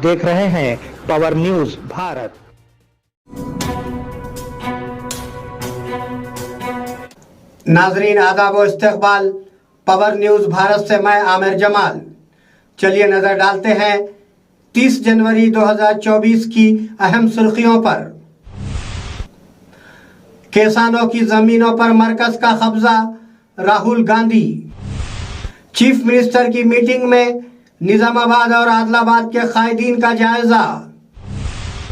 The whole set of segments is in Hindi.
देख रहे हैं पावर न्यूज भारत। नाजरीन आदाब व इस्तकबाल, पावर न्यूज भारत से मैं आमिर जमाल। चलिए नजर डालते हैं 30 जनवरी 2024 की अहम सुर्खियों पर। किसानों की जमीनों पर मरकज का कब्जा, राहुल गांधी। चीफ मिनिस्टर की मीटिंग में निजामाबाद और आदिलाबाद के कायदीन का जायजा।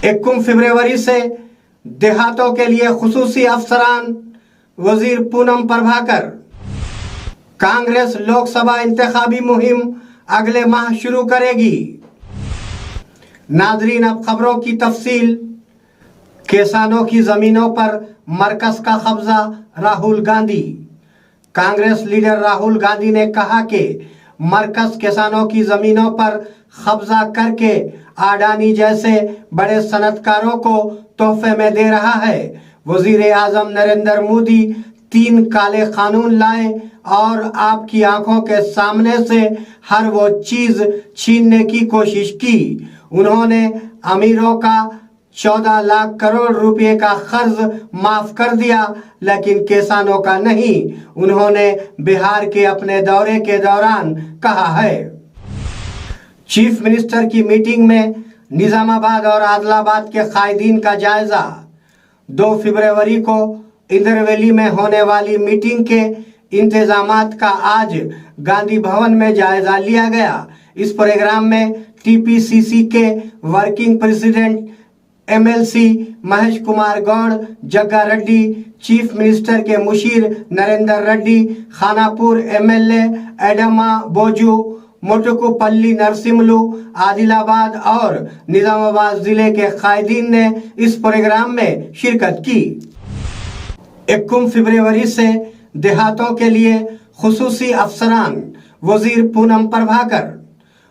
21 फरवरी से देहातों के लिए खुसूसी अफसरान, वजीर पूनम प्रभाकर। कांग्रेस लोकसभा इंतखाबी मुहिम अगले माह शुरू करेगी। नाजरीन अब खबरों की तफसील। किसानों की जमीनों पर मरकज का कब्जा, राहुल गांधी। कांग्रेस लीडर राहुल गांधी ने कहा कि मरकज किसानों की जमीनों पर कब्जा करके अडानी जैसे बड़े सनतकारों को तोहफे में दे रहा है। वजीर आजम नरेंद्र मोदी 3 काले कानून लाए और आपकी आंखों के सामने से हर वो चीज छीनने की कोशिश की। उन्होंने अमीरों का 14 लाख करोड़ रुपए का कर्ज माफ कर दिया, लेकिन किसानों का नहीं। उन्होंने बिहार के अपने दौरे के दौरान कहा है। चीफ मिनिस्टर की मीटिंग में निजामाबाद और आदिलाबाद के कायदीन का जायजा। 2 फरवरी को इंद्रवैली में होने वाली मीटिंग के इंतजामात का आज गांधी भवन में जायजा लिया गया। इस प्रोग्राम में टीपीसीसी के working president MLC Mahesh Kumar Goud, Jagga Reddy, chief minister के मुशीर नरेंद्र रेड्डी, खानापुर एमएलए एडमा बोजू, मोटुकुपल्ली नरसिम्हलू, आदिलाबाद और निजामाबाद जिले के कायदीन ने इस प्रोग्राम में शिरकत की। 21 फरवरी से देहातों के लिए खुसूसी अफसरान, वजीर पूनम प्रभाकर।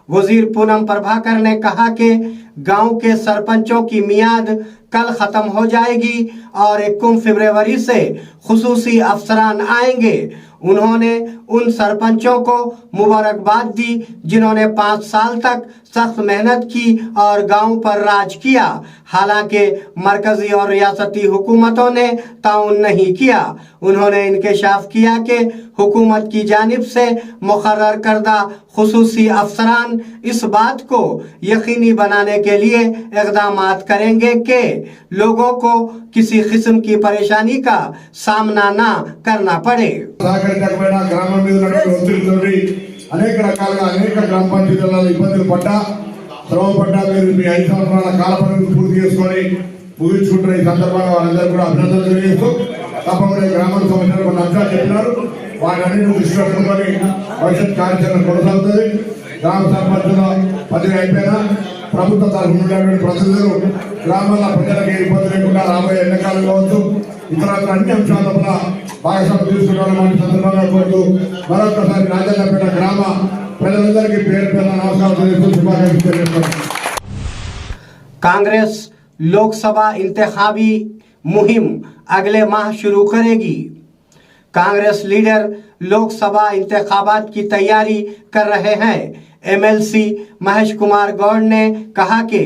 वजीर पूनम प्रभाकर ने कहा कि गांव के सरपंचों की मियाद कल खत्म हो जाएगी और 21 फरवरी से खुसूसी अफसरान आएंगे। उन्होंने उन सरपंचों को मुबारकबाद दी जिन्होंने 5 साल तक सख्त मेहनत की और गांव पर राज किया। हालांकि मरकजी और रियासती हुकूमतों ने ताउन नहीं किया। उन्होंने इंकशाफ किया कि हुकूमत की जानिब से मुकर्रर करदा खुसूसी अफसरान इस बात को यकीनी बनाने के लिए इक़दामात करेंगे कि लोगों को किसी किस्म की परेशानी का सामना ना करना पड़े। గ్రామం మీద ఒత్తిడితోటి అనేక రకాలుగా అనేక గ్రామ పంచాయతీలలో ఇబ్బందులు పడ్డా, శ్రమ పడ్డా మీరు మీ 5 సంవత్సరాల కాల పరిమితి పూర్తి చేసుకొని ముగించుకుంటున్న ఈ సందర్భంగా వాళ్ళందరూ కూడా అభినందనలు తెలియజేస్తూ తప్పకుండా గ్రామాల సమస్యలు కొన్ని అంశాలు చెప్పినారు. వాటన్నిటిని దృష్టిలో పెట్టుకొని భవిష్యత్ కార్యాచరణ కొనసాగుతుంది. గ్రామ సర్పంచుల పదవి అయిపోయినా ప్రభుత్వ తరఫు నుండి ప్రతినిధులు గ్రామాల ప్రజలకు ఇబ్బంది లేకుండా రాబోయే ఎన్నికలు కావచ్చు, ఇతర అన్ని అంశాల పట్ల భాగస్వామ్యం తీసుకుంటామని సందర్భంగా కోరుతూ మరొకసారి రాజన్నపేట గ్రామ ప్రజలందరికీ పేరు పేరు నమస్కారం తెలియజేస్తూ శుభాకాంక్షలు తెలియజేస్తున్నాను. कांग्रेस लोकसभा इंतखाबी मुहिम अगले माह शुरू करेगी। कांग्रेस लीडर लोकसभा इंतखाबात की तैयारी कर रहे हैं। एमएलसी महेश कुमार गौड़ ने कहा कि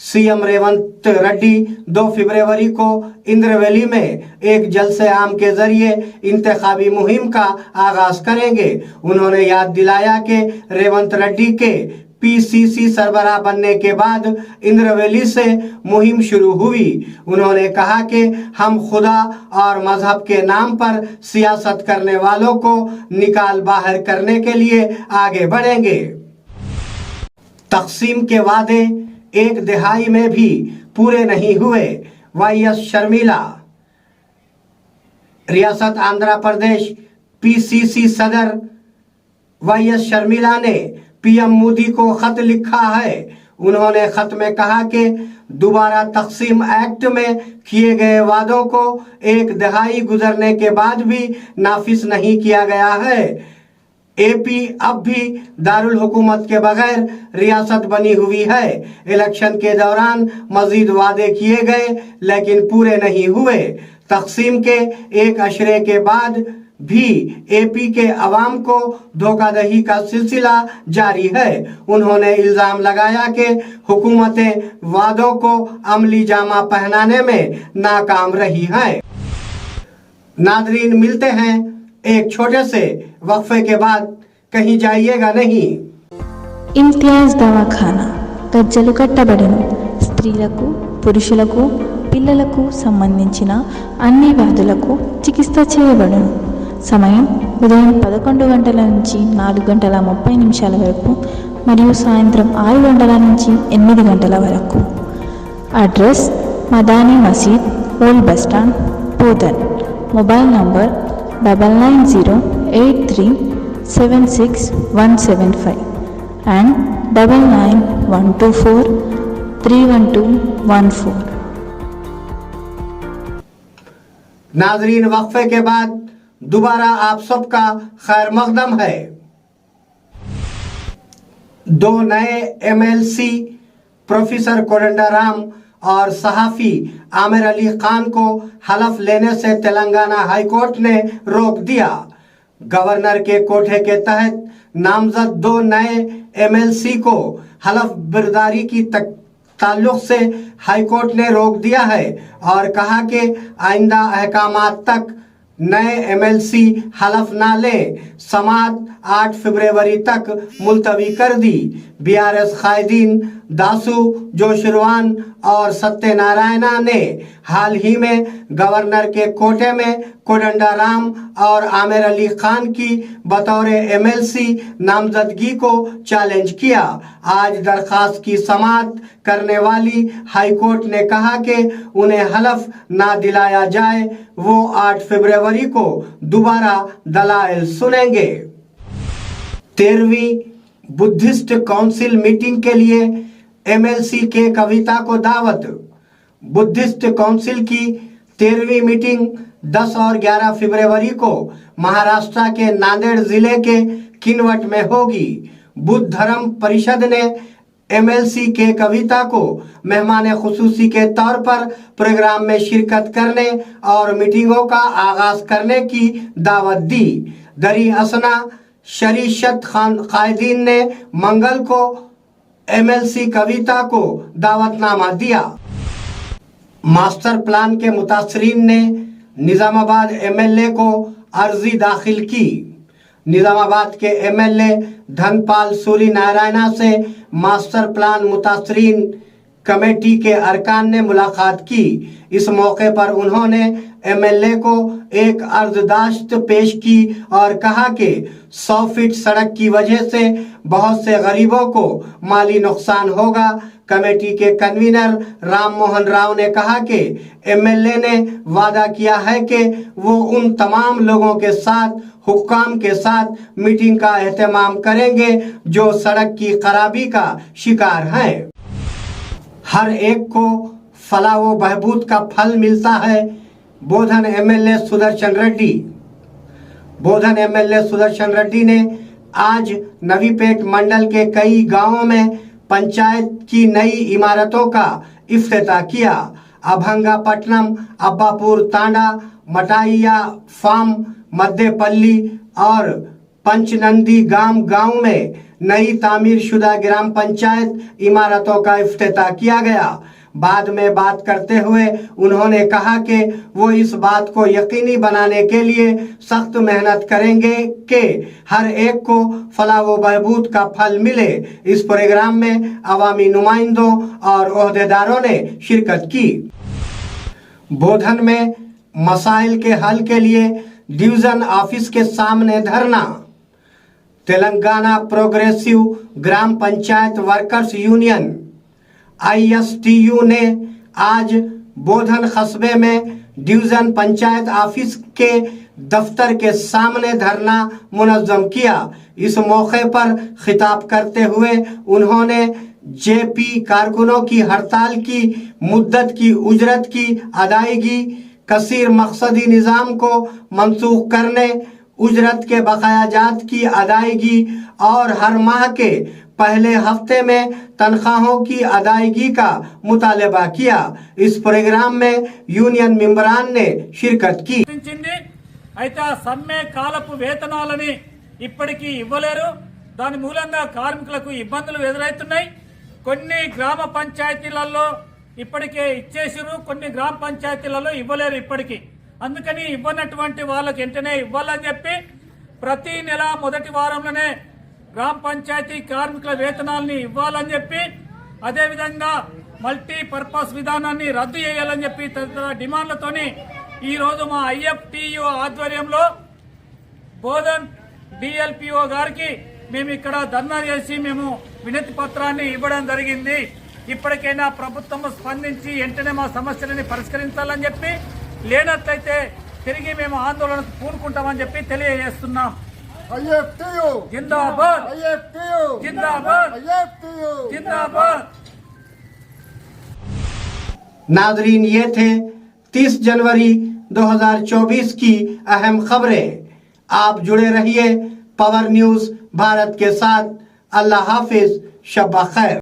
सीएम रेवंत रेड्डी 2 फरवरी को इंद्रवैली में एक जलसे आम के जरिए इंतखाबी मुहिम का आगाज करेंगे। उन्होंने याद दिलाया कि रेवंत रेड्डी के पीसीसी सरबराह बनने के बाद इंद्रवैली से मुहिम शुरू हुई। उन्होंने कहा कि हम खुदा और मजहब के नाम पर सियासत करने वालों को निकाल बाहर करने के लिए आगे बढ़ेंगे। तकसीम के वादे 1 दहाई में भी पूरे नहीं हुए, वाईएस शर्मिला। रियासत आंध्र प्रदेश पीसीसी सदर वाईएस शर्मिला ने पीएम मोदी को खत लिखा है। उन्होंने खत में कहा कि दोबारा तकसीम एक्ट में किए गए वादों को 1 दहाई गुजरने के बाद भी नाफिज नहीं किया गया है। एपी अब भी दारुल हुकूमत के बगैर रियासत बनी हुई है। इलेक्शन के दौरान मजीद वादे किए गए लेकिन पूरे नहीं हुए। तकसीम के 1 अशरे के बाद भी एपी के अवाम को धोखाधड़ी का सिलसिला जारी है। उन्होंने इल्जाम लगाया कि हुकूमतें वादों को अमली जामा पहनाने में नाकाम रही हैं। नादरीन, मिलते हैं एक छोटे से वक्फे के बाद, कहीं जाइएगा नहीं। ఇమ్తియాజ్ దవాఖానా గజ్జలు కట్టబడెను. స్త్రీలకు, పురుషులకు, పిల్లలకు సంబంధించిన అన్ని వ్యాధులకు చికిత్స చేయబడును. సమయం ఉదయం 11 గంటల నుంచి 4 గంటల 30 నిమిషాల వరకు మరియు సాయంత్రం 6 గంటల నుంచి 8 గంటల వరకు. అడ్రస్ మదానీ మసీద్, old bus stand, Pothan. Mobile number 9908376175 and 9912431214. नाजरीन, वक्फे के बाद दोबारा आप सबका खैर मकदम है। 2 नए एमएलसी प्रोफेसर कोदंडाराम और सहाफी आमिर अली खान को हलफ लेने से तेलंगाना हाईकोर्ट ने रोक दिया। गवर्नर के कोठे के तहत नामजद 2 नए एमएलसी को हलफ बर्दारी की ताल्लुक से हाईकोर्ट ने रोक दिया है और कहा कि आइंदा अहकामात तक नए एमएलसी हलफ ना ले। समात 8 फरवरी तक मुलतवी कर दी। बीआरएस कायदीन दासू जोशरवान और सत्यनारायणा ने हाल ही में गवर्नर के कोटे में कोदंडाराम और आमिर अली खान की बतौर एमएलसी नामजदगी को चैलेंज किया। आज दरखास्त की समाअत करने वाली हाईकोर्ट ने कहा कि उन्हें हलफ ना दिलाया जाए, वो 8 फरवरी को दोबारा दलाइल सुनेंगे। 13वीं बुद्धिस्ट काउंसिल मीटिंग के लिए एमएलसी के कविता को दावत। बुद्धिस्ट काउंसिल की 13वीं मीटिंग 10 और 11 फरवरी को महाराष्ट्र के नांदेड़ जिले के किनवट में होगी। बुद्ध धर्म परिषद ने एमएलसी के कविता को मेहमान खुसूसी के तौर पर प्रोग्राम में शिरकत करने और मीटिंगों का आगाज करने की दावत दी। दरी असना शरीशत कायदीन ने मंगल को एमएलसी कविता को दावतनामा दिया। मास्टर प्लान के मुतासरीन ने निजामाबाद एमएलए को अर्जी दाखिल की। निजामाबाद के एमएलए धनपाल सूरी नारायणा से मास्टर प्लान मुतासरीन कमेटी के अरकान ने मुलाकात की। इस मौके पर उन्होंने एमएलए को एक अर्जदाश्त पेश की और कहा कि 100 फीट सड़क की वजह से बहुत से गरीबों को माली नुकसान होगा। कमेटी के कन्वीनर राम मोहन राव ने कहा कि एमएलए ने वादा किया है कि वो उन तमाम लोगों के साथ हुक्काम के साथ मीटिंग का एहतमाम करेंगे जो सड़क की खराबी का शिकार हैं। हर एक को फलाह व बहबूद का फल मिलता है। बोधन एमएलए सुदर्शन रेड्डी। बोधन एमएलए सुदर्शन रेड्डी ने आज नवीपेट मंडल के कई गांवों में पंचायत की नई इमारतों का इफ्तिताह किया। अभंगापट्टनम, अब्बापुर तांडा, मटाइया फार्म, मद्देपल्ली और पंचनंदी गांव में नई तामीर शुदा ग्राम पंचायत इमारतों का इफ्तिताह किया गया। बाद में बात करते हुए उन्होंने कहा कि वो इस बात को यकीनी बनाने के लिए सख्त मेहनत करेंगे कि हर एक को फलाह व बहबूद का फल मिले। इस प्रोग्राम में अवामी नुमाइंदों और ओहदेदारों ने शिरकत की। बोधन में मसाइल के हल के लिए डिवीजन ऑफिस के सामने धरना। तेलंगाना प्रोग्रेसिव ग्राम पंचायत वर्कर्स यूनियन ISTU ने आज बोधन कस्बे में डिवीजन पंचायत ऑफिस के दफ्तर के सामने धरना मुनज़्ज़म किया। इस मौके पर खिताब करते हुए उन्होंने JP कारकुनों की हड़ताल की मुद्दत की उजरत की अदायगी, कसीर मकसदी निज़ाम को मनसूख करने, उजरत के बकायाजात की अदायगी और हर माह के पहले हफ्ते में तनख्वाहों की अदायगी का मुतालबा किया। इस प्रोग्राम में यूनियन मेंबरान ने शिरकत की। అయితే ఆ సమ్మె కాలపు వేతనాలని ఇప్పటికీ ఇవ్వలేరు. దాని మూలంగా కార్మికులకు ఇబ్బందులు ఎదురవుతున్నాయి. కొన్ని గ్రామ పంచాయతీలలో ఇప్పటికే ఇచ్చేసిరు, కొన్ని గ్రామ పంచాయతీలలో ఇవ్వలేరు ఇప్పటికీ. అందుకని ఇవ్వనటువంటి వాళ్ళకి వెంటనే ఇవ్వాలని చెప్పి ప్రతి నెల మొదటి వారంలోనే గ్రామ పంచాయతీ కార్మికుల వేతనాలని ఇవ్వాలని చెప్పి, అదేవిధంగా మల్టీపర్పస్ విధానాన్ని రద్దు చేయాలని చెప్పి తదితర డిమాండ్లతోని ఈరోజు మా IFTU ఆధ్వర్యంలో బోధన్ DLPO గారికి మేము ఇక్కడ ధర్నా చేసి మేము వినతి పత్రాన్ని ఇవ్వడం జరిగింది. ఇప్పటికైనా ప్రభుత్వం స్పందించి వెంటనే మా సమస్యలని పరిష్కరించాలని చెప్పి, లేనట్లయితే తిరిగి మేము ఆందోళనకు పూనుకుంటామని చెప్పి తెలియజేస్తున్నాం. జిందాబాద్, జిందాబాద్, జిందాబాద్. नाजरीन, ये थे 30 जनवरी 2024 की अहम खबरें। आप जुड़े रहिए पावर न्यूज भारत के साथ। अल्लाह हाफिज, शब खैर।